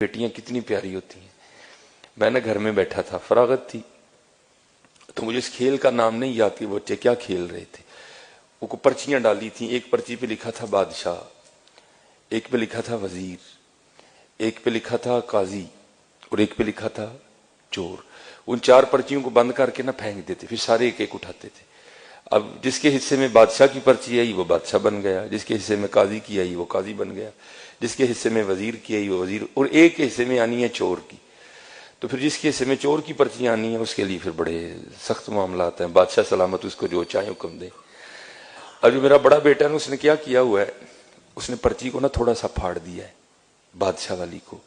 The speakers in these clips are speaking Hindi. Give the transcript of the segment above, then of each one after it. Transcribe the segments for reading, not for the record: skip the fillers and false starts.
बेटियां कितनी प्यारी होती हैं। मैं ना घर में बैठा था, फरागत थी, तो मुझे इस खेल का नाम नहीं याद कि बच्चे क्या खेल रहे थे। वो पर्चियां डाली थी, एक पर्ची पे लिखा था बादशाह, एक पे लिखा था वजीर, एक पे लिखा था काजी और एक पे लिखा था चोर। उन चार पर्चियों को बंद करके ना फेंक देते, फिर सारे एक एक उठाते थे। अब जिसके हिस्से में बादशाह की पर्ची आई वो बादशाह बन गया, जिसके हिस्से में काजी की आई वो काजी बन गया, जिसके हिस्से में वजीर की आई वो वजीर, और एक के हिस्से में आनी है चोर की। तो फिर जिसके हिस्से में चोर की पर्ची आनी है उसके लिए फिर बड़े सख्त मामला आते हैं। बादशाह सलामत उसको जो चाहे हुक्म दे। और जो मेरा बड़ा बेटा है उसने क्या किया हुआ है, उसने पर्ची को ना थोड़ा सा फाड़ दिया है बादशाह वाली को।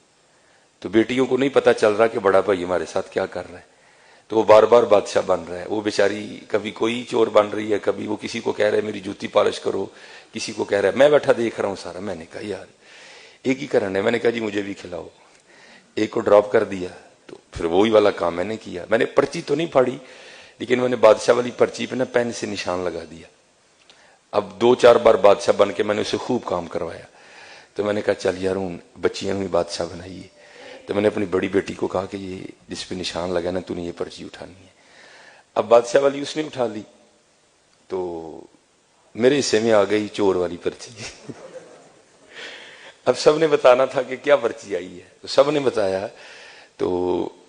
तो बेटियों को नहीं पता चल रहा कि बड़ा भाई हमारे साथ क्या कर रहा है, तो वो बार बार बादशाह बन रहा है। वो बेचारी कभी कोई चोर बन रही है, कभी वो किसी को कह रहा है मेरी जूती पॉलिश करो, किसी को कह रहा है। मैं बैठा देख रहा हूं सारा। मैंने कहा यार एक ही करना है। मैंने कहा जी मुझे भी खिलाओ। एक को ड्रॉप कर दिया, तो फिर वही वाला काम मैंने किया। मैंने पर्ची तो नहीं फाड़ी, लेकिन मैंने बादशाह वाली पर्ची पे ना पेन से निशान लगा दिया। अब 2-4 बार बादशाह बन के मैंने उसे खूब काम करवाया। तो मैंने कहा चल यार उन बच्चियां हुई बादशाह बनाइए। तो मैंने अपनी बड़ी बेटी को कहा कि ये जिस पे निशान लगा ना तूने ये पर्ची उठानी है। अब बादशाह वाली उसने उठा ली, तो मेरे हिस्से में आ गई चोर वाली पर्ची। अब सबने बताना था कि क्या पर्ची आई है, तो सबने बताया। तो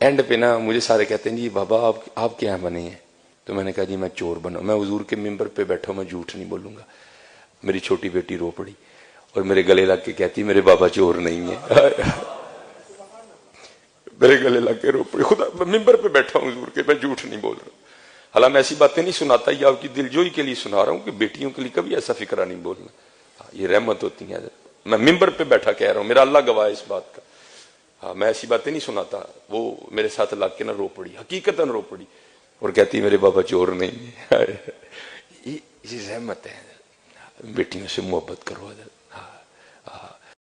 एंड पे ना मुझे सारे कहते हैं जी बाबा आप क्या बने हैं। तो मैंने कहा जी मैं चोर बना, मैं हुजूर के मिंबर पे बैठा, मैं झूठ नहीं बोलूंगा। मेरी छोटी बेटी रो पड़ी और मेरे गले लग के कहती मेरे बाबा चोर नहीं है। मेरे गले लग के रो पड़ी। खुदा मिंबर पे बैठा हूं हुजूर के, मैं झूठ नहीं बोल रहा। हालांकि मैं ऐसी बातें नहीं सुनाता, ये आपकी दिलजोई के लिए सुना रहा हूं कि बेटियों के लिए कभी ऐसा फिक्रा नहीं बोलना। ये रहमत होती है। मैं मिंबर पे बैठा कह रहा हूं, मेरा अल्लाह गवाह है इस बात का। हाँ मैं ऐसी बातें नहीं सुनाता। वो मेरे साथ लग के ना रो पड़ी, हकीकतन रो पड़ी, और कहती मेरे बाबा चोर नहीं है। ये रहमत है। बेटियों से मोहब्बत करो। हाँ हाँ